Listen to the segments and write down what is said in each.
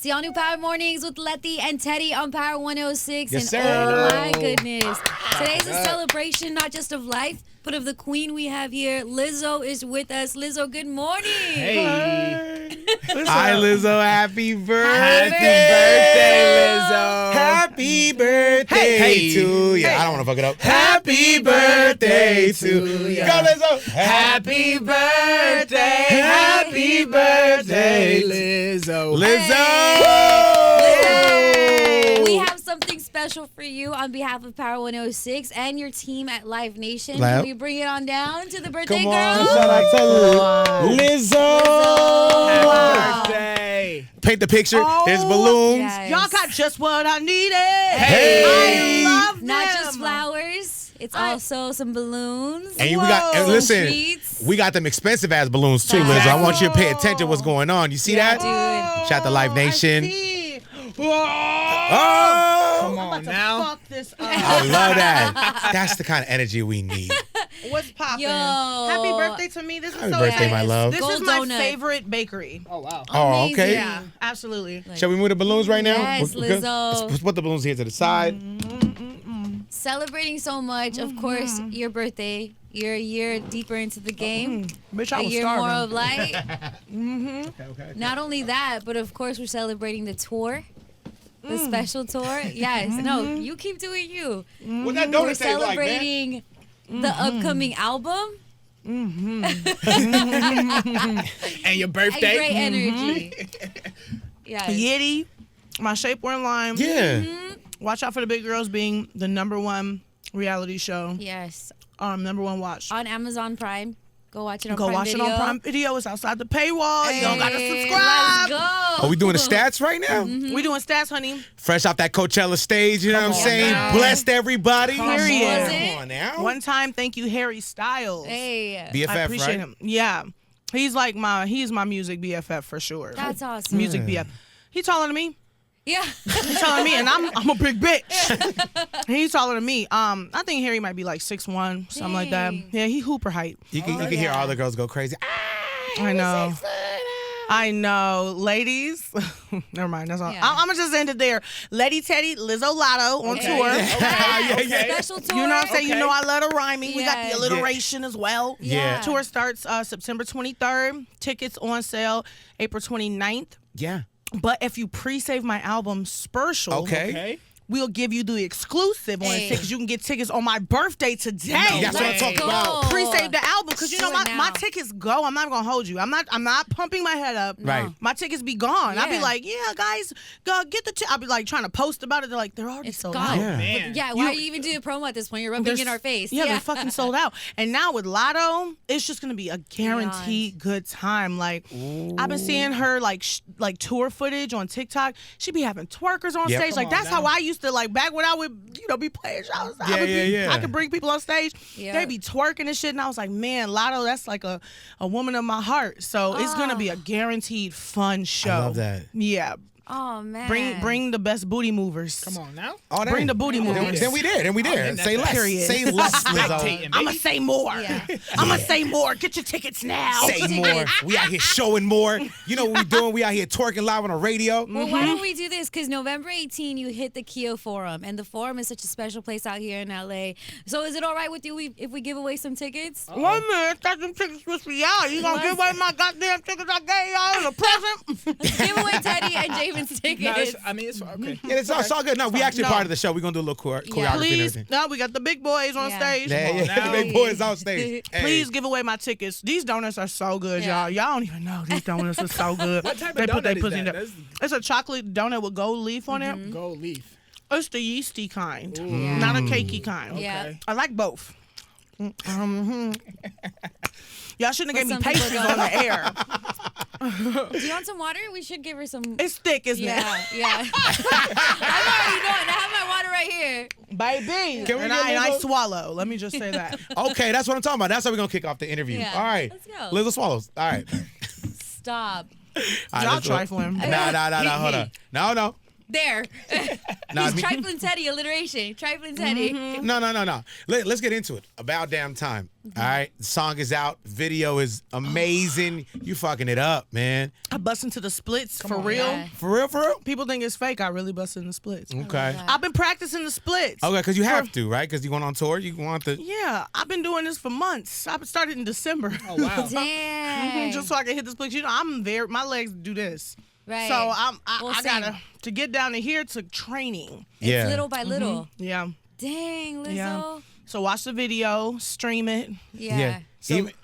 the all new Power Mornings with Letty and Teddy on Power 106. Yes, and sir. oh my goodness. Today's a celebration not just of life, but of the queen we have here. Lizzo is with us. Lizzo, good morning. Hey. Hi, Lizzo. Happy birthday. Lizzo. Happy birthday Hey. to you. I don't want to fuck it up. Happy birthday to ya. Go, Lizzo. Happy birthday. Happy birthday, Lizzo. Listen, we have something special for you on behalf of Power 106 and your team at Live Nation. Lab. Can we bring it on down to the birthday Come girl? on. Shout out to Lizzo. Happy birthday. Paint the picture. There's balloons. Yes. Y'all got just what I needed. Hey. I love them. Not just flowers, it's also some balloons. And we got, and Some listen, treats. we got them expensive ass balloons too, Lizzo. I want you to pay attention to what's going on. You see that? Dude. Shout out to Live Nation. I see. Oh, Come I'm on about to now. fuck this up. I love that. That's the kind of energy we need. What's poppin'? Yo. Happy birthday to me. This is Happy so birthday, nice. my love. This Gold is my donut. favorite bakery. Oh, wow. Oh, okay. Yeah, absolutely. Shall we move the balloons right now? Yes, We're good? Lizzo. Let's put the balloons here to the side. Celebrating so much, of course, your birthday. You're a year deeper into the game. Bitch, I A was year more starving. of light. Okay. Not only that, but of course, we're celebrating the tour. The special tour. Yes. No, you keep doing you. What that We're celebrating the upcoming album. And your And birthday? great energy. Yes. Yitty, my shapewear line. Yeah. Watch out for the Big Girls being the #1 reality show. Yes. #1 watch. On Amazon Prime. Go watch it on Go Prime watch Video. it on Prime Video. It's outside the paywall. You don't gotta Hey, subscribe. Let's go. Are we doing the stats right now? We doing stats, honey. Fresh off that Coachella stage, you know what I'm on saying? now. Blessed everybody. Period. Come on now. One time, thank you, Harry Styles. Hey. BFF, I appreciate right? him. Yeah. He's my music BFF for sure. That's awesome. Music BFF. He taller than me. Yeah. He's taller than me, and I'm a big bitch. He's taller than me. I think Harry might be like 6'1", something like that. Dang. Yeah, he Hooper height. You can hear all the girls go crazy. I know. I know, ladies. Never mind. That's all. Yeah. I'm gonna just end it there. Letty, Teddy, Lizzo, Latto on Okay. tour. Okay. Special tour. You know what I'm saying? You Okay. know I love the rhyming. We got Yeah. the alliteration as well. Yeah. Tour starts September 23rd. Tickets on sale April 29th. Yeah. But if you pre-save my album Spurtial, Okay. we'll give you the exclusive on Hey. tickets. You can get tickets on my birthday today. That's what I'm Let's talking go. about. Pre-save the album because you know Do it my now. tickets go. I'm not gonna hold you. I'm not pumping my head up. Right. My tickets be gone. I'll be Yeah. like, yeah, guys, go get the. I'll be like trying to post about it. They're like, they're already It's sold gone. out. Yeah. Man. Yeah, why are you even doing a promo at this point? You're rubbing it in our face. Yeah, they're fucking sold out. And now with Latto, it's just gonna be a guaranteed Beyond. good time. Like I've been seeing her like tour footage on TikTok. She be having twerkers on Yep. stage. Come Like on that's now. how I used to like back when I would be playing shows. Yeah. I could bring people on stage. Yeah. They be twerking and shit, and I was like, man, Latto, that's like a woman of my heart. So it's gonna be a guaranteed fun show. I love that. Yeah, Oh, man. bring the best booty movers. Come on now. Oh, Bring dang. the booty Then, movers. then we did. Then we did. then Say that's less. period. Say less, Lizzo. Spectating, I'ma baby. say more. Yeah. I'ma say more. Get your tickets now. Say more. We out here showing more. You know what we doing? We out here twerking live on the radio. Well, why don't we do this? Because November 18, you hit the Keo Forum, and the Forum is such a special place out here in LA. So is it all right with you if we give away some tickets? 1 minute, that's them tickets supposed to be out. You gonna give away my goddamn tickets I gave y'all as a present? Let's give away Teddy and Javen's tickets. No, it's okay. Yeah, it's all good. No, we actually No. part of the show. We're going to do a little choreography and Please, everything. no, we got the big boys on Yeah. stage. Yeah, Come on yeah. now. Big boys on stage. Hey. Please give away my tickets. These donuts are so good, Yeah. y'all. Y'all don't even know these donuts are so good. What type of They put their donut is pussy in that? there. That's It's a chocolate donut with gold leaf on it. gold leaf. It's the yeasty kind, Yeah. not a cakey kind. Yeah. Okay. I like both. Y'all shouldn't have But gave me some people pastries on the air. Do you want some water? We should give her some. It's thick, isn't Yeah, yeah. I'm already knowing. I have my water right here. it? Baby. Can we and get I Lizzo? swallow. Let me just say that. Okay, that's what I'm talking about. That's how we're going to kick off the interview. Yeah. All right. Let's go. Lizzo swallows. All right. Stop. All right, Y'all let's go. trifling. Nah. Hold on. No. There. Nah, He's trifling Teddy, alliteration. Trifling Teddy. No. Let's get into it. About damn time. All right. The song is out. Video is amazing. You fucking it up, man. I bust into the splits for on, real. yeah. For real, for real? People think it's fake. I really bust in the splits. Okay. that. I've been practicing the splits. Okay, because you have to, right? Because you going on tour. You want to. Yeah, I've been doing this for months. I started in December. Oh wow. Dang. Just so I can hit the splits. You know, my legs do this. Right. So I Well, gotta to get down to here to training. It's Yeah. little by little. Yeah. Dang, Lizzo. Yeah. So watch the video, stream it. Yeah.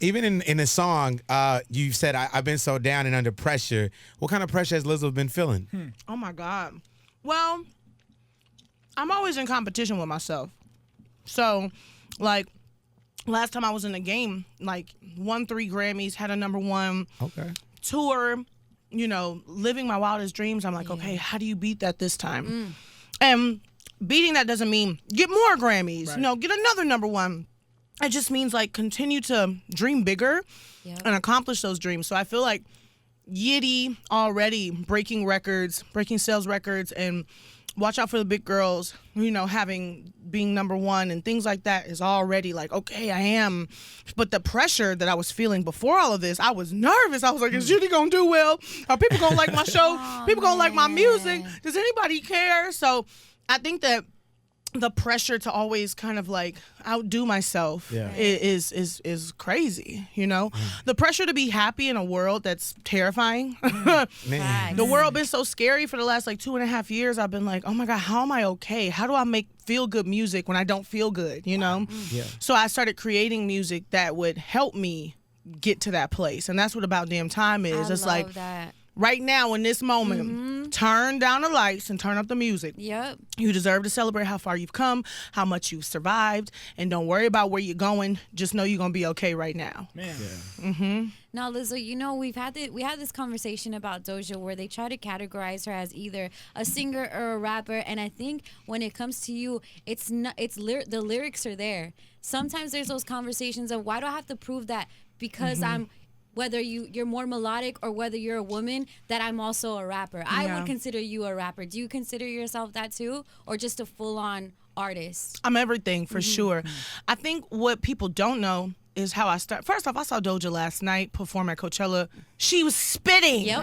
Even in the song, you said, I've been so down and under pressure. What kind of pressure has Lizzo been feeling? Oh my God. Well, I'm always in competition with myself. So, like, last time I was in the game, like, won 3 Grammys, had a #1 Okay. tour, you know, living my wildest dreams. I'm like, okay, how do you beat that this time? And beating that doesn't mean get more Grammys, Right. you know, get another #1. It just means, like, continue to dream bigger Yep. and accomplish those dreams. So I feel like Yitty already breaking records, breaking sales records, and watch out for the big girls, you know, being #1 and things like that is already like, okay, I am. But the pressure that I was feeling before all of this, I was nervous. I was like, is Yitty gonna do well? Are people gonna like my show? People gonna like my music? Does anybody care? So I think that the pressure to always kind of like outdo myself is crazy, you know? The pressure to be happy in a world that's terrifying. Man. Facts. The world been so scary for the last like 2.5 years. I've been like, oh my God, how am I okay? How do I make feel good music when I don't feel good, you know? Yeah. So I started creating music that would help me get to that place. And that's what About Damn Time is. I It's love like that. right now in this moment, turn down the lights and turn up the music. Yep. You deserve to celebrate how far you've come, how much you've survived, and don't worry about where you're going. Just know you're gonna be okay right now. Man. Now, Lizzo, you know we had this conversation about Doja where they try to categorize her as either a singer or a rapper, and I think when it comes to you, the lyrics are there. Sometimes there's those conversations of why do I have to prove that because I'm whether you're more melodic or whether you're a woman that I'm also a rapper. I Yeah. would consider you a rapper. Do you consider yourself that too, or just a full-on artist? I'm everything for sure. I think what people don't know is how I start. First off, I saw Doja last night perform at Coachella. She was spitting, Yep.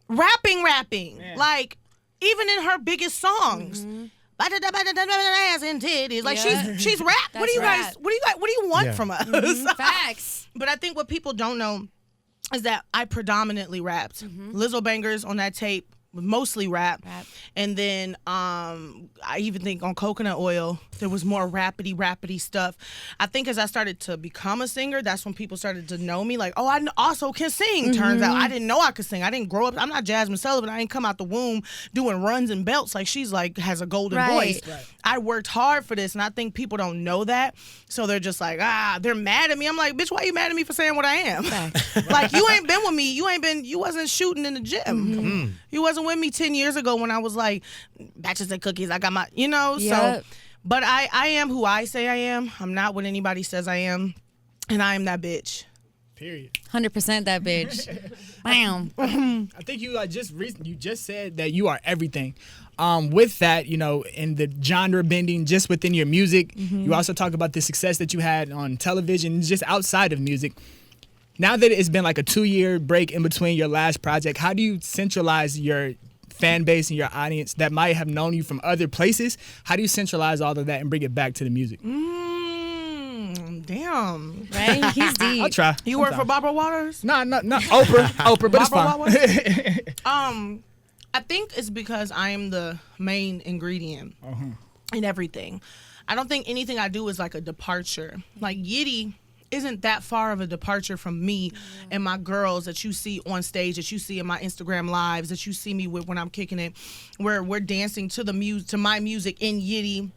Rapping. rapping, Man. like even in her biggest songs. Ass and titties. Like Yeah. she's rap. What do you That's guys? rap. What do you want Yeah. from us? Facts. But I think what people don't know is that I predominantly rapped. Lizzo bangers on that tape, mostly rap. And then I even think on Coconut Oil, there was more rappity stuff. I think as I started to become a singer, that's when people started to know me. Like, oh, I also can sing. Turns out I didn't know I could sing. I didn't grow up. I'm not Jasmine Sullivan. I didn't come out the womb doing runs and belts like she's like has a golden Right. voice. I worked hard for this, and I think people don't know that. So they're just like, they're mad at me. I'm like, bitch, why you mad at me for saying what I am? Like, you ain't been with me. You wasn't shooting in the gym. You wasn't with me 10 years ago when I was like, batches of cookies. I got my, so. Yep. But I am who I say I am. I'm not what anybody says I am. And I am that bitch. Period. 100% that bitch. Bam. I think you you just said that you are everything. With that, in the genre bending just within your music, you also talk about the success that you had on television, just outside of music. Now that it's been like a 2-year break in between your last project, how do you centralize your fan base and your audience that might have known you from other places? How do you centralize all of that and bring it back to the music? Damn. Right? He's deep. I'll try. You work for Barbara Waters? No, Oprah, but it's Barbara fine. I think it's because I am the main ingredient in everything. I don't think anything I do is like a departure. Like Yitty isn't that far of a departure from me and my girls that you see on stage, that you see in my Instagram lives, that you see me with when I'm kicking it, where we're dancing to to my music in Yitty.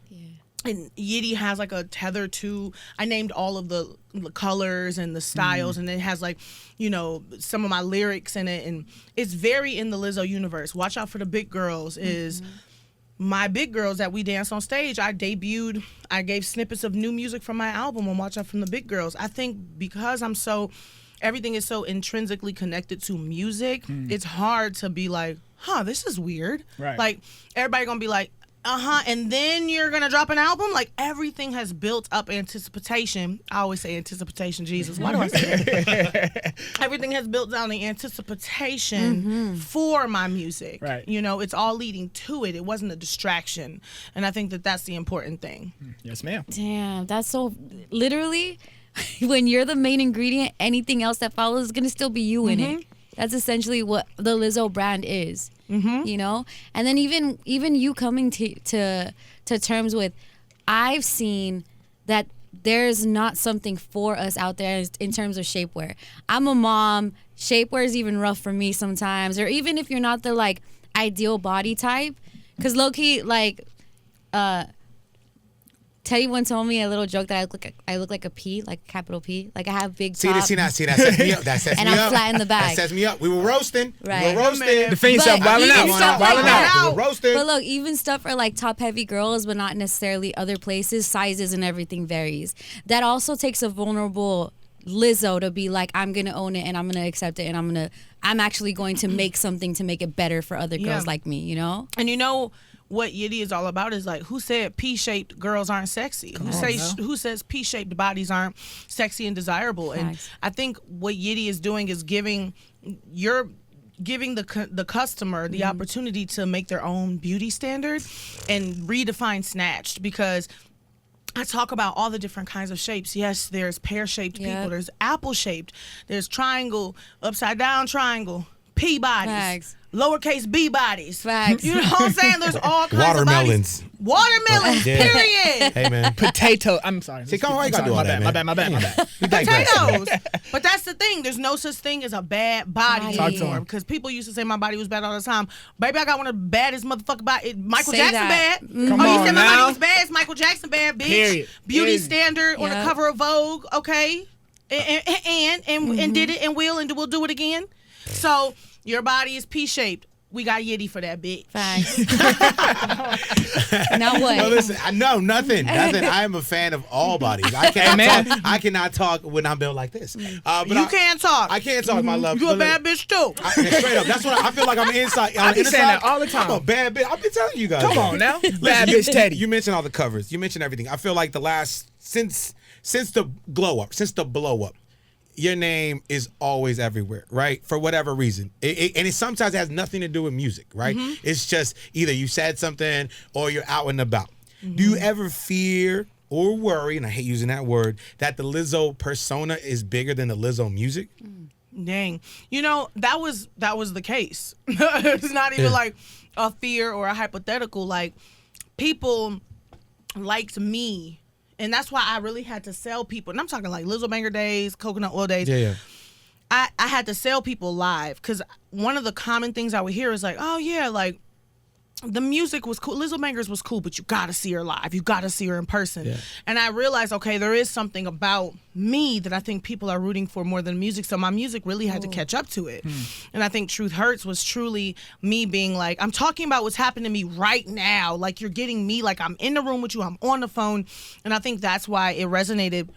And Yitty has like a tether to, I named all of the colors and the styles, and it has like, some of my lyrics in it, and it's very in the Lizzo universe. Watch Out for the Big Girls is my big girls that we dance on stage. I gave snippets of new music from my album on Watch Out from the Big Girls. I think because everything is so intrinsically connected to music, it's hard to be like, this is weird. Right. Like, everybody gonna be like, and then you're gonna drop an album. Like, everything has built up anticipation. I always say anticipation, Jesus. Why do I say that? Everything has built down the anticipation for my music. Right. You know, it's all leading to it. It wasn't a distraction. And I think that that's the important thing. Yes, ma'am. Damn, that's so literally when you're the main ingredient, anything else that follows is gonna still be you in it. That's essentially what the Lizzo brand is. You know? And then even you coming to terms with, I've seen that there's not something for us out there in terms of shapewear. I'm a mom. Shapewear is even rough for me sometimes. Or even if you're not the like ideal body type. Because low-key, like, Teddy once told me a little joke that I look like a P, like capital P. Like I have big top. See that sets me up. That sets and me I'm up. flat in the back. That sets me up. We were roasting. Right. We were roasting. Defend yourself, But wilding even out. stuff Wilding like out. We were roasting. But look, even stuff for like top heavy girls, but not necessarily other places, sizes and everything varies. That also takes a vulnerable Lizzo to be like, I'm gonna own it and I'm gonna accept it and I'm actually going to make something to make it better for other girls like me, you know? And you know what Yiddy is all about is like, who said P-shaped girls aren't sexy? Who says P-shaped bodies aren't sexy and desirable? And Facts. I think what Yiddy is doing is giving the customer the opportunity to make their own beauty standard and redefine snatched, because I talk about all the different kinds of shapes. Yes, there's pear-shaped people. There's apple-shaped. There's triangle, upside-down triangle, P bodies. Facts. Lowercase b bodies. Facts. You know what I'm saying? There's all kinds of bodies. Watermelons, Yeah. period. Hey, man. Potato. I'm sorry. See, come on, why you I'm gotta do all sorry. that, My man? bad. You digress. Potatoes. But that's the thing. There's no such thing as a bad body Talk to anymore. him. Because people used to say my body was bad all the time. Baby, I got one of the baddest motherfucking body. Michael Say Jackson that. bad. Come You on said my now. body was bad. It's Michael Jackson bad, bitch. Period. Beauty Period. standard on the Yeah. cover of Vogue, okay? And did it and we'll do it again. So your body is P-shaped. We got Yiddy for that, bitch. Facts. Now what? No, listen, I know nothing. I am a fan of all bodies. I cannot talk when I'm built like this. But You can't talk. I can't talk, my love. You a But bad bitch too. straight up. That's what I feel like. I'm inside. I be saying that all the time. I'm a bad bitch. I've been telling you guys. Come that. on now. Listen, Bad bitch Teddy. You mentioned all the covers. You mentioned everything. I feel like the last since the blow up, your name is always everywhere, right? For whatever reason. And it sometimes has nothing to do with music, right? It's just either you said something or you're out and about. Do you ever fear or worry, and I hate using that word, that the Lizzo persona is bigger than the Lizzo music? Dang. You know, that was the case. It's not even like a fear or a hypothetical. Like, people liked me. And that's why I really had to sell people. And I'm talking like Lizzo Banger days, coconut oil days. Yeah. I had to sell people live, because one of the common things I would hear is like, oh, yeah, like, the music was cool. Lizzo Bangers was cool, but you got to see her live. You got to see her in person. Yeah. And I realized, okay, there is something about me that I think people are rooting for more than music. So my music really had to catch up to it. And I think Truth Hurts was truly me being like, I'm talking about what's happening to me right now. Like, you're getting me, like, I'm in the room with you, I'm on the phone. And I think that's why it resonated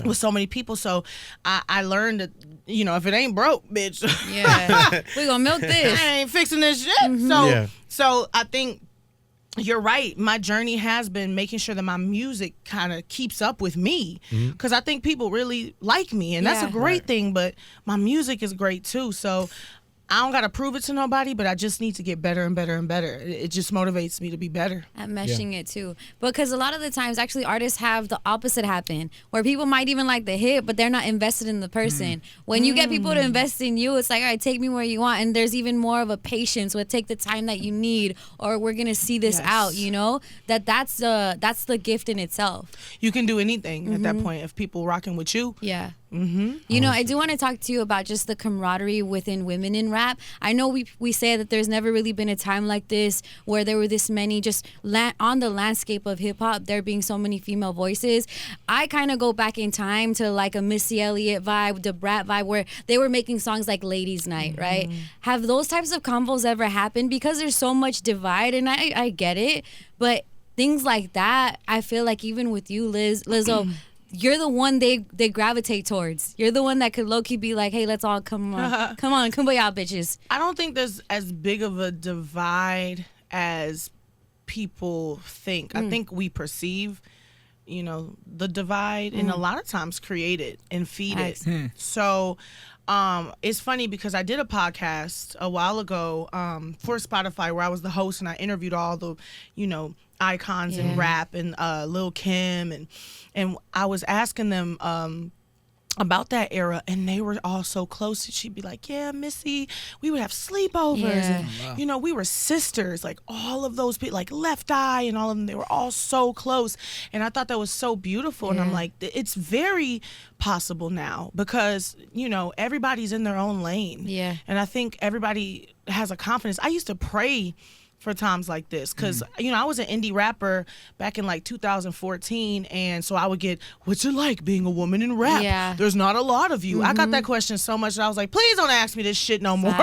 with so many people. So I learned that, you know, if it ain't broke, bitch. Yeah. We gonna milk this. I ain't fixing this shit. So I think you're right. My journey has been making sure that my music kind of keeps up with me, because I think people really like me, and that's a great thing. But my music is great too. So I don't got to prove it to nobody, but I just need to get better and better and better. It just motivates me to be better. At meshing it too, because a lot of the times actually artists have the opposite happen, where people might even like the hit but they're not invested in the person. When you get people to invest in you, it's like, all right, take me where you want, and there's even more of a patience with take the time that you need, or we're gonna see this out, you know. That's the gift in itself. You can do anything at that point if people rocking with you. You know, I do want to talk to you about just the camaraderie within women in rap. I know we say that there's never really been a time like this where there were this many just on the landscape of hip hop, there being so many female voices. I kind of go back in time to like a Missy Elliott vibe, the Brat vibe, where they were making songs like Ladies Night, right? Have those types of combos ever happened? Because there's so much divide, and I get it, but things like that, I feel like even with you, Lizzo, you're the one they gravitate towards. You're the one that could low-key be like, hey, let's all come on, kumbaya, bitches. I don't think there's as big of a divide as people think. I think we perceive, the divide, and a lot of times create it and feed it. So it's funny because I did a podcast a while ago for Spotify where I was the host and I interviewed all the, icons in rap and Lil Kim and I was asking them about that era, and they were all so close. She'd be like, yeah, Missy, we would have sleepovers and we were sisters, like all of those people, like Left Eye and all of them, they were all so close, and I thought that was so beautiful. And I'm like, it's very possible now because everybody's in their own lane, and I think everybody has a confidence. I used to pray for times like this because I was an indie rapper back in like 2014, and so I would get, what's it like being a woman in rap? There's not a lot of you. I got that question so much that I was like, please don't ask me this shit no more.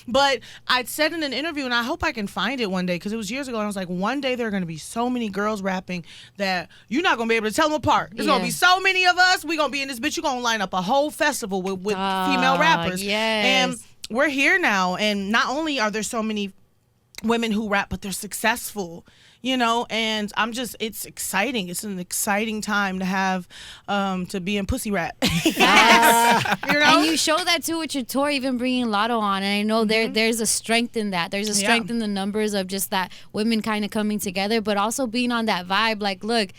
But I said in an interview, and I hope I can find it one day because it was years ago, and I was like, one day there are going to be so many girls rapping that you're not going to be able to tell them apart. There's going to be so many of us. We're going to be in this bitch. You're going to line up a whole festival with female rappers. And we're here now, and not only are there so many women who rap, but they're successful, and it's exciting. It's an exciting time to have to be in pussy rap. And you show that too with your tour, even bringing Latto on, and I know there's a strength in that. There's a strength in the numbers of just that women kind of coming together, but also being on that vibe, like, look,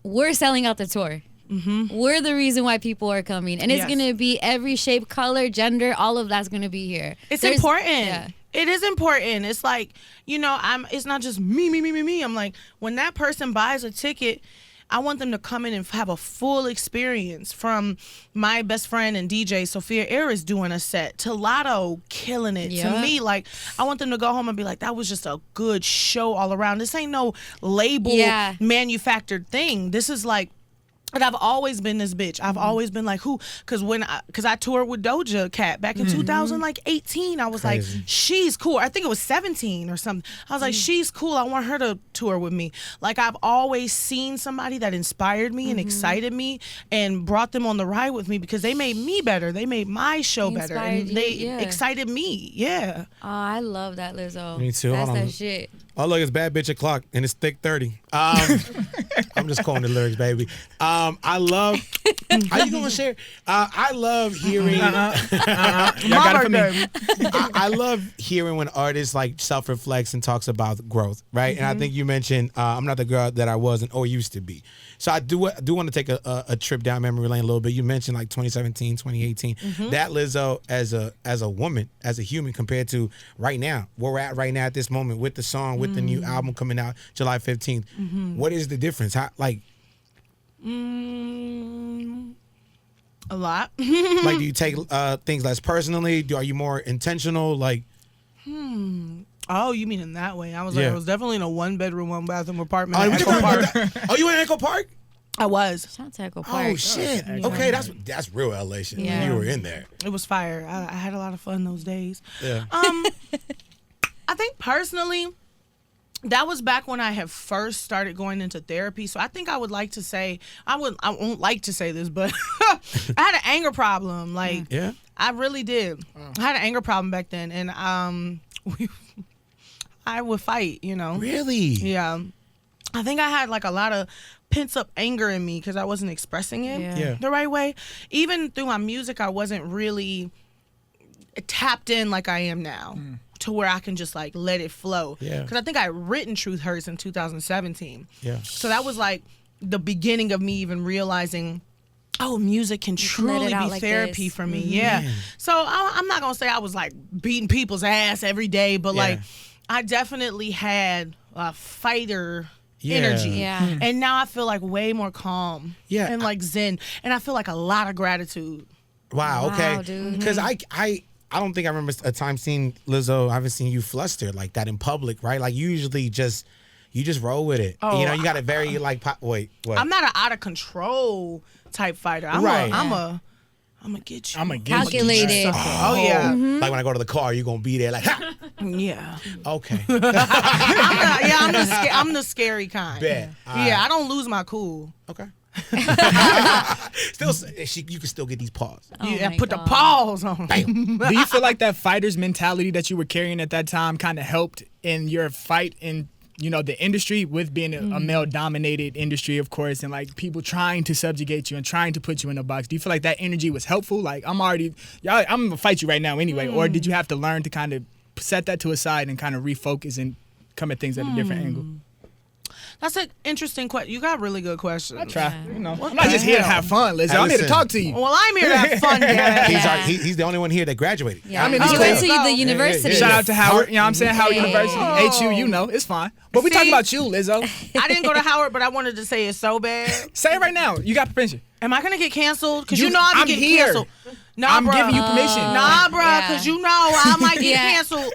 we're selling out the tour. We're the reason why people are coming, and it's gonna be every shape, color, gender, all of that's gonna be here. It's important. It is important. It's like, it's not just me. I'm like, when that person buys a ticket, I want them to come in and have a full experience, from my best friend and DJ Sophia Eris doing a set to Latto killing it. To me, like, I want them to go home and be like, that was just a good show all around. This ain't no label manufactured thing. This is like, and I've always been this bitch. I've always been like, who? Because I toured with Doja Cat back in 2018. I was Crazy. like, she's cool. I think it was 17 or something. I was like, she's cool. I want her to tour with me. Like, I've always seen somebody that inspired me and excited me and brought them on the ride with me because they made me better. They made my show better. And they excited me. Yeah. Oh, I love that, Lizzo. Me too. That's that shit. Oh, look, it's Bad Bitch O'Clock, and it's thick 30. I'm just calling the lyrics, baby. I love. Are you gonna share? I love hearing. I love hearing when artists like self-reflects and talks about growth, right? And I think you mentioned I'm not the girl that I was or used to be. So I do want to take a trip down memory lane a little bit. You mentioned like 2017, 2018. That Lizzo as a woman, as a human, compared to right now, where we're at right now at this moment with the song, with the new album coming out July 15th. What is the difference? How, like, a lot. Like, do you take things less personally? Are you more intentional? Like, oh, you mean in that way? I was like, I was definitely in a 1-bedroom, 1-bathroom apartment. Oh, in Echo Park. Oh, you in Echo Park? I was. Shout out to Echo Park. Oh shit. Okay, that's real LA shit. Yeah. You were in there. It was fire. I had a lot of fun those days. Yeah. I think personally, that was back when I had first started going into therapy. So I think I would like to say, I won't like to say this, but I had an anger problem. Like, Yeah. I really did. I had an anger problem back then, and I would fight. Really? Yeah. I think I had like a lot of pent-up anger in me because I wasn't expressing it the right way. Even through my music, I wasn't really tapped in like I am now to where I can just like let it flow. Yeah. Because I think I had written Truth Hurts in 2017. Yeah. So that was like the beginning of me even realizing, oh, music can truly be like therapy this. for me. Yeah. Man. So I'm not going to say I was like beating people's ass every day, but like I definitely had a fighter energy. Yeah. And now I feel like way more calm. Yeah. And like zen. And I feel like a lot of gratitude. Wow. Okay. Wow, dude. Because I don't think I remember a time seeing Lizzo. I haven't seen you flustered like that in public, right? Like you usually you just roll with it. Oh, you got a very like wait. What? I'm not an out of control type fighter. I'm gonna get you. I'm gonna get Calculated. you. Oh yeah. Like when I go to the car, you're gonna be there like, ha! Yeah. Okay. I'm the scary kind. Bet. All Yeah, right. I don't lose my cool. Okay. Still, you can still get these paws. Oh Yeah, my put God. the paws on. Bam. Do you feel like that fighter's mentality that you were carrying at that time kind of helped in your fight in, the industry with being a male-dominated industry, of course, and like people trying to subjugate you and trying to put you in a box? Do you feel like that energy was helpful? Like, I'm gonna fight you right now anyway, or did you have to learn to kind of set that to a side and kind of refocus and come at things at a different angle? That's an interesting question. You got really good questions. I try. Yeah. I'm not just here to have fun, Lizzo. I'm here to listen. talk to you. Well, I'm here to have fun. Yeah. He's the only one here that graduated. Yeah. I mean, you it's went cool. to the university. Shout out to Howard. You know what I'm saying? Howard Yeah. University. HU, it's fine. But we talking See? about you, Lizzo. I didn't go to Howard, but I wanted to say it so bad. Say it right now. You got permission. Am I gonna get canceled? Because You- you know I'm I'm getting here. canceled. Nah, I'm bruh. giving you permission. Nah, bruh, Yeah. because you know I might get Yeah. canceled.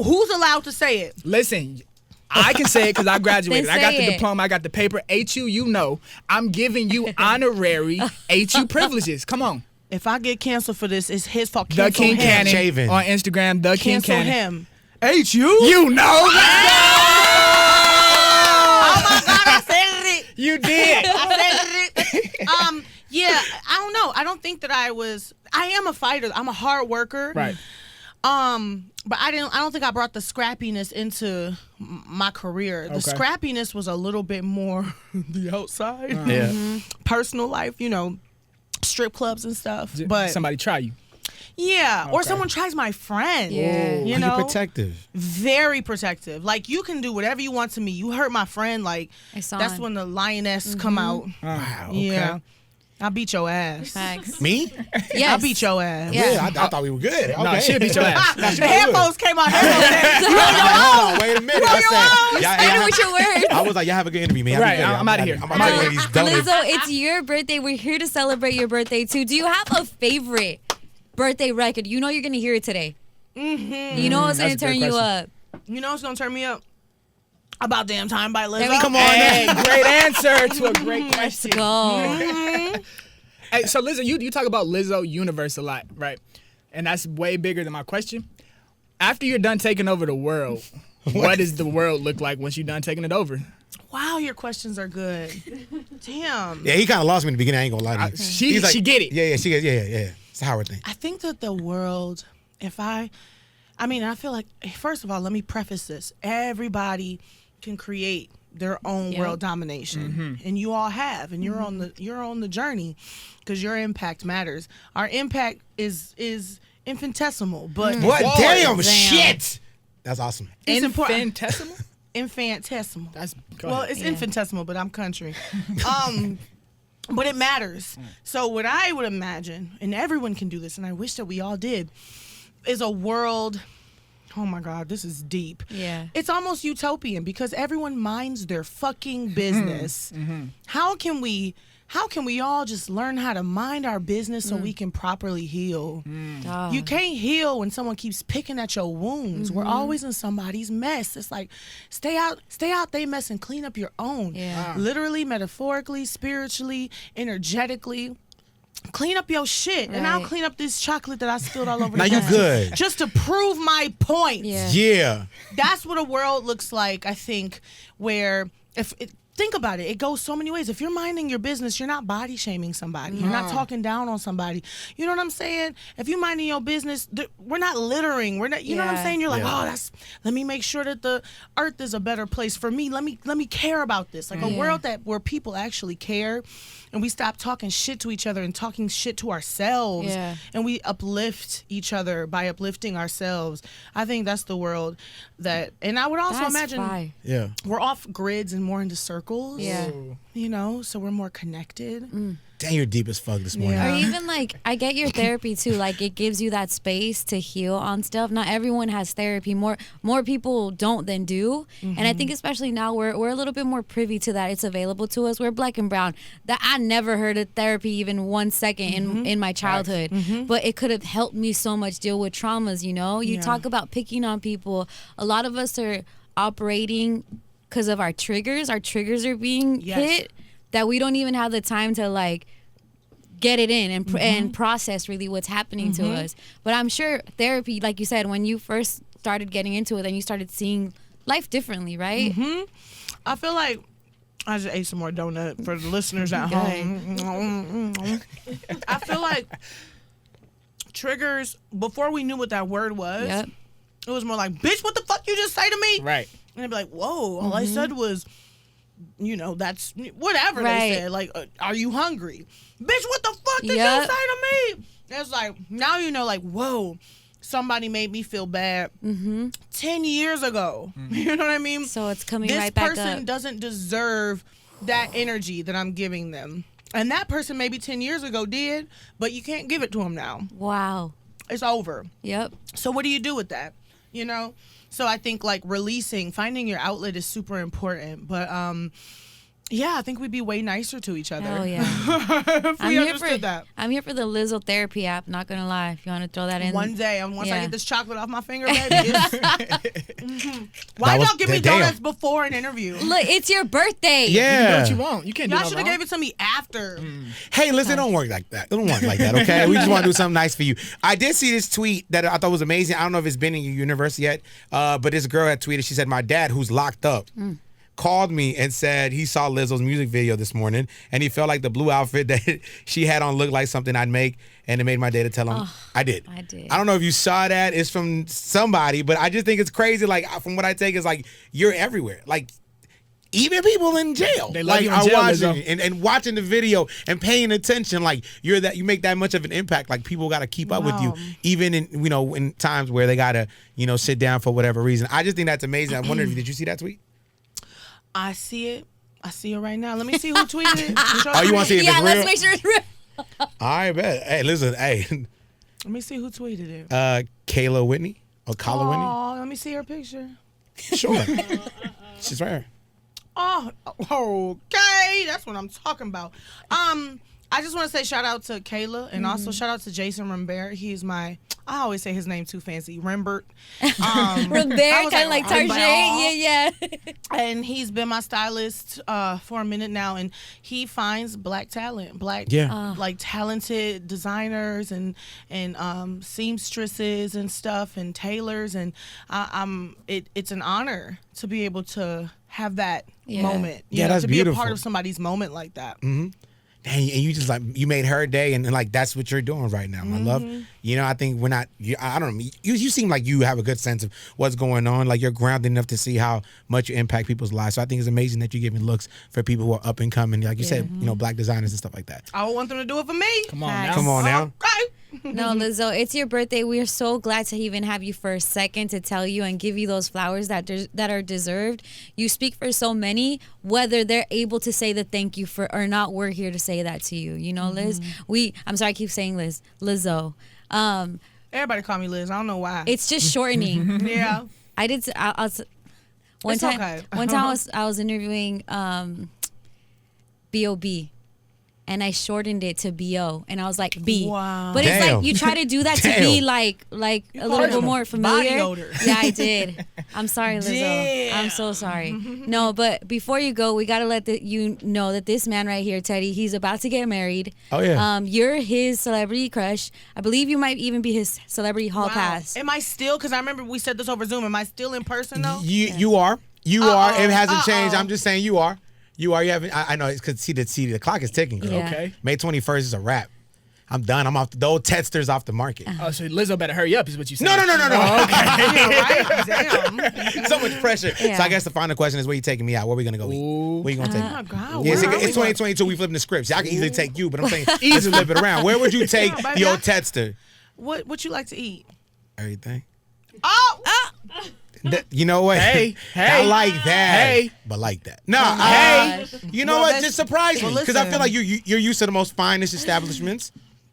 Who's allowed to say it? Listen, I can say it because I graduated. Then I got say the it. diploma. I got the paper. HU, I'm giving you honorary HU privileges. Come on. If I get canceled for this, it's his fault. The Cancel King him. Cannon Javen. on Instagram. The King Cancel Cannon. him. HU. You know. Oh my God, I said it. You did. I said it. Yeah, I don't know. I don't think that I am a fighter. I'm a hard worker. Right. But I don't think I brought the scrappiness into my career. The Okay. scrappiness was a little bit more the outside. Yeah. Personal life, strip clubs and stuff. But Somebody try you. yeah, or Okay. someone tries my friend. Yeah. You You're know, protective. very protective. Like, you can do whatever you want to me. You hurt my friend, like, I saw that's it. when the lioness come out. Wow. Yeah. I beat your ass. Facts. Me? Yes. I beat your ass. Yeah. Yeah, I thought we were good. Okay. No, she'll beat your ass. The headphones came out. Headphones. Hold on, wait a minute. I said, Stand with your words. I was like, y'all have a good interview, man. Right, I'm outta here. I'm out of here. These donuts. Lizzo, it's your birthday. We're here to celebrate your birthday too. Do you have a favorite birthday record? You know you're gonna hear it today. Mm-hmm. You know what's gonna That's a good turn you question. up. You know what's gonna turn me up? About Damn Time by There we Lizzo. go. Come on, hey, great answer to a great Let's question. go. Hey, so Lizzo, you talk about Lizzo universe a lot, right? And that's way bigger than my question. After you're done taking over the world, what does the world look like once you're done taking it over? Wow, your questions are good. Damn. Yeah, he kind of lost me in the beginning. I ain't gonna lie to you. She get it. Yeah, she get yeah. It's a Howard thing. I think that the world, I feel like, first of all, let me preface this. Everybody can create their own Yep. world domination, and you all have, and you're on the journey, because your impact matters. Our impact is infinitesimal, but What? Boy, Damn, damn. shit. That's awesome. it's important. Infinitesimal? Infinitesimal. That's Well, it's Yeah. infinitesimal, but I'm country. But it matters. So what I would imagine, and everyone can do this, and I wish that we all did, is a world. Oh my God, this is deep. Yeah. It's almost utopian because everyone minds their fucking business. How can we all just learn how to mind our business so we can properly heal? Dog. You can't heal when someone keeps picking at your wounds. We're always in somebody's mess. It's like, stay out they mess and clean up your own. Yeah. Literally, metaphorically, spiritually, energetically. Clean up your shit, and I'll Right. clean up this chocolate that I spilled all over Now the you couch. good. Just to prove my point. Yeah. Yeah. That's what a world looks like, I think, where think about it. It goes so many ways. If you're minding your business, you're not body shaming somebody. You're not talking down on somebody. You know what I'm saying? If you're minding your business, we're not littering. We're not. You know what I'm Yeah. saying? You're like, Yeah. let me make sure that the earth is a better place for me. Let me care about this. Like a world where people actually care, and we stop talking shit to each other and talking shit to ourselves. Yeah. And we uplift each other by uplifting ourselves. I think that's the world that. And I would also That's imagine. fire. Yeah. We're off grids and more into circles. Yeah. So we're more connected. Damn, you're deep as fuck this morning. Yeah. Or even like, I get your therapy too. Like, it gives you that space to heal on stuff. Not everyone has therapy. More people don't than do. And I think especially now we're a little bit more privy to that. It's available to us. We're black and brown. That I never heard of therapy even 1 second in my childhood. But it could have helped me so much deal with traumas. You Yeah. talk about picking on people. A lot of us are operating because of our triggers. Our triggers are being Yes. hit, that we don't even have the time to like get it in and process really what's happening to us. But I'm sure therapy, like you said, when you first started getting into it, then you started seeing life differently, right? I feel like I just ate some more donut for the listeners at home. I feel like triggers, before we knew what that word was, it was more like, bitch, what the fuck you just say to me? Right. And I'd be like, whoa, all I said was, that's whatever they said. Like, are you hungry? Bitch, what the fuck did you say to me? It's like, now like, whoa, somebody made me feel bad 10 years ago. You know what I mean? So it's coming this right back up. This person doesn't deserve that energy that I'm giving them. And that person maybe 10 years ago did, but you can't give it to them now. Wow. It's over. Yep. So what do you do with that? So I think like finding your outlet is super important. But I think we'd be way nicer to each other. Oh yeah. If we understood that. I'm here for the Lizzo therapy app. Not gonna lie. If you want to throw that in. One day, once I get this chocolate off my finger, baby. Why y'all give me donuts before an interview? Look, it's your birthday. Yeah. You do what you want. You can't do Y'all no should have wrong. gave it to me after. Hey, listen, it don't work like that. It don't work like that, okay? We just want to do something nice for you. I did see this tweet that I thought was amazing. I don't know if it's been in your universe yet, but this girl had tweeted. She said, my dad, who's locked up, called me and said he saw Lizzo's music video this morning and he felt like the blue outfit that she had on looked like something I'd make, and it made my day to tell him I did. I don't know if you saw that. It's from somebody, but I just think it's crazy. Like, from what I take is like, you're everywhere. Like, even people in jail, they love like, you in are jail, watching and watching the video and paying attention. Like, you make that much of an impact. Like, people got to keep up with you, even in in times where they got to sit down for whatever reason. I just think that's amazing. I wonder if did you see that tweet? I see it. I see it right now. Let me see who tweeted it. Oh, you want to see if it's real? Let's make sure it's real. I bet. Hey, listen. Hey. Let me see who tweeted it. Kayla Whitney or Kyla Whitney. Oh, let me see her picture. Sure. She's right here. Oh, okay. That's what I'm talking about. I just want to say shout out to Kayla and also shout out to Jason Rambert. He's I always say his name too fancy, Rembert. Rambert, kind of like Tarjay. Yeah. And he's been my stylist for a minute now, and he finds black talent, like talented designers and seamstresses and stuff and tailors, and it's an honor to be able to have that moment. That's to beautiful. be a part of somebody's moment like that. Mm-hmm. And you just you made her day, and like that's what you're doing right now, my love. I think we're not. I don't know. You seem like you have a good sense of what's going on. Like, you're grounded enough to see how much you impact people's lives. So I think it's amazing that you're giving looks for people who are up and coming, like you said, black designers and stuff like that. I want them to do it for me. Come on now. Come on now. Okay. No, Lizzo, it's your birthday. We are so glad to even have you for a second to tell you and give you those flowers that are deserved. You speak for so many, whether they're able to say the thank you for or not. We're here to say that to you. Liz. I'm sorry, I keep saying Liz. Lizzo. Everybody call me Liz. I don't know why. It's just shortening. Yeah. I did. One time I was interviewing B.O.B. and I shortened it to B.O. and I was like B. Wow. But it's like you try to do that to be like a little bit more familiar. Body odor. Yeah, I did. I'm sorry, Lizzo. Damn. I'm so sorry. No, but before you go, we got to let you know that this man right here, Teddy, he's about to get married. Oh, yeah. You're his celebrity crush. I believe you might even be his celebrity hall pass. Am I still, because I remember we said this over Zoom, am I still in person though? You are. You are. It hasn't changed. I'm just saying you are. You haven't. I know. It's because the clock is ticking, girl. Yeah. Okay. May 21st is a wrap. I'm done. I'm off. The old Tedster's off the market. Oh, so Lizzo better hurry up, is what you said. No. Oh, okay. Yeah, right? Damn. So much pressure. Yeah. So I guess the final question is, where you taking me out? Where we gonna go eat? Ooh. Where you gonna take me? Oh, God. Yeah, Where are it's we 2022. We flipping the scripts. I can easily take you, but I'm saying easily flip it around. Where would you take baby. the old Tedster? What you like to eat? Everything. Oh! You know what? Hey. I like that. Hey. But like that. No. gosh. You know Well, what? that's- Just surprise me, well, because I feel listen. like you're used to the most finest establishments,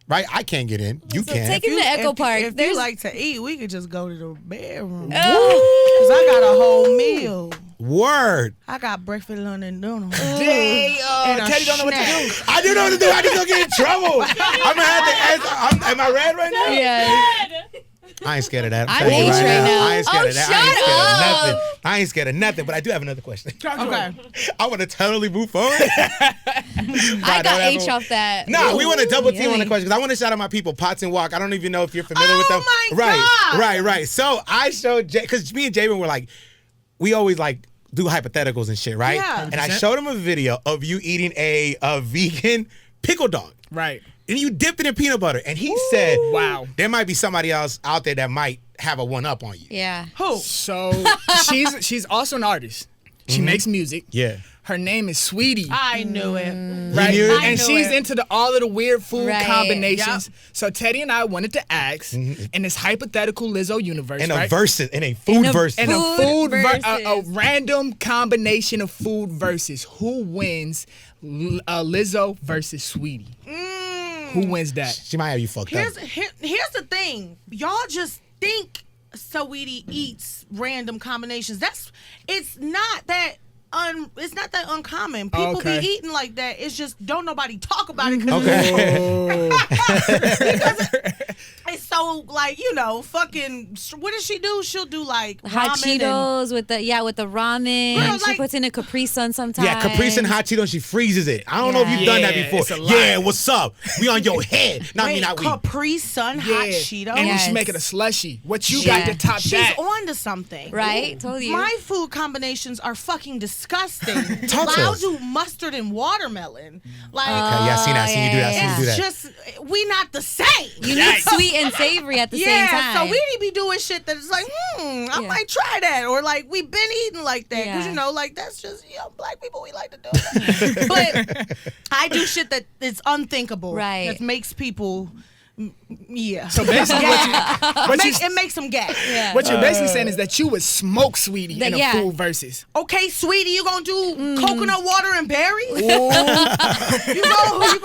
right? I can't get in. You can. take it- In the Echo Park, If there's- you like to eat, we could just go to the bedroom. Oh. Because I got a whole meal. Word. I got breakfast, lunch, and dinner. Hey, And a Teddy don't know what to do. snack. I do know what to do. I just don't get in trouble. I'm gonna have to ask. Am I red right now? Yeah. I ain't scared of that. I'm telling you H right now. I ain't scared Oh, of that. shut I ain't scared of up. nothing. I ain't scared of nothing. But I do have another question. Okay. I want to totally move forward. I got H off that. Nah, we want to double team on the Really? question because I want to shout out my people, Pots and Walk. I don't even know if you're familiar with them. Oh, my God. Right. So I showed because me and Javen were like, we always like do hypotheticals and shit, right? Yeah. And I 100%. showed him a video of you eating a vegan pickle dog. Right. And you dipped it in peanut butter. And he said, Wow. there might be somebody else out there that might have a one up on you. Yeah. Who? So she's also an artist. She makes music. Yeah. Her name is Saweetie. I knew it. Right, knew it? I and knew she's it. into all of the weird food Right. combinations. So Teddy and I wanted to ask in this hypothetical Lizzo universe, In right? a versus, in a food versus. In a Food a versus. random combination of food versus who wins Lizzo versus Saweetie? Who wins that? She might have you fucked Here's up. here's the thing. Y'all just think Saweetie eats random combinations. It's not that uncommon. People Okay. be eating like that. It's just don't nobody talk about it because it's so like, fucking what does she do? She'll do like Hot ramen and- Cheetos with the ramen. Girl, she like- puts in a Capri Sun sometimes. Yeah, Capri Sun hot Cheeto, and she freezes it. I don't know if you've done that Yeah, before. it's a lot. Yeah, what's up? We on your head. No, I Wait, mean, not we. Capri Sun hot Yeah. Cheetos. And then Yes. she make it a slushy. What you Yeah. got to top She's that? on to something. Right? Told you. My food combinations are fucking disgusting. Talk to I'll us. do mustard and watermelon. Like, Okay, yeah, I seen that. I seen you do that. I seen you do it's that. just, we not the same. You need sweet and savory at the same Yeah, time. so we be doing shit that is like, I Yeah. might try that. Or like, we've been eating like that. Because, Yeah. like, that's just, black people, we like to do that. But I do shit that is unthinkable. Right. That makes people, yeah. So basically, It makes them gag. Yeah. what you're basically saying is that you would smoke Saweetie in a yeah. food versus. Okay, sweetie, you gonna do coconut water and berries? Ooh. You go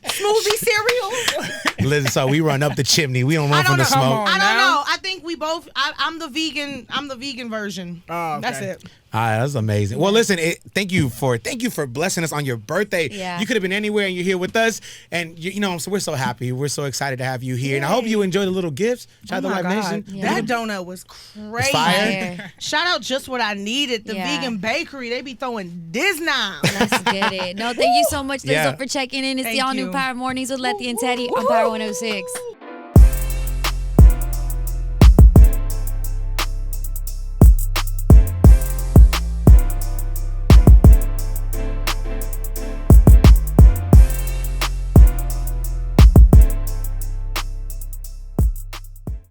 smoothie cereal? Listen, so we run up the chimney. We don't run I from don't the know. smoke. I don't now. know. I think we both. I'm the vegan. I'm the vegan version. Oh, okay. That's it. All right, that's amazing. Well, listen, thank you for blessing us on your birthday. Yeah. You could have been anywhere, and you're here with us, and so we're so happy. We're so excited to have you here, and I hope you enjoy the little gifts. Shout out to Oh my Live God. Nation. Yeah. That donut was crazy. Fire. Shout out Just What I Needed, the Yeah. vegan bakery. They be throwing Disney. Let's get it. No, thank you so much, Lizzo, Yeah. for checking in. It's the Thank all new you. Power Mornings with Letty and Teddy on Power 106.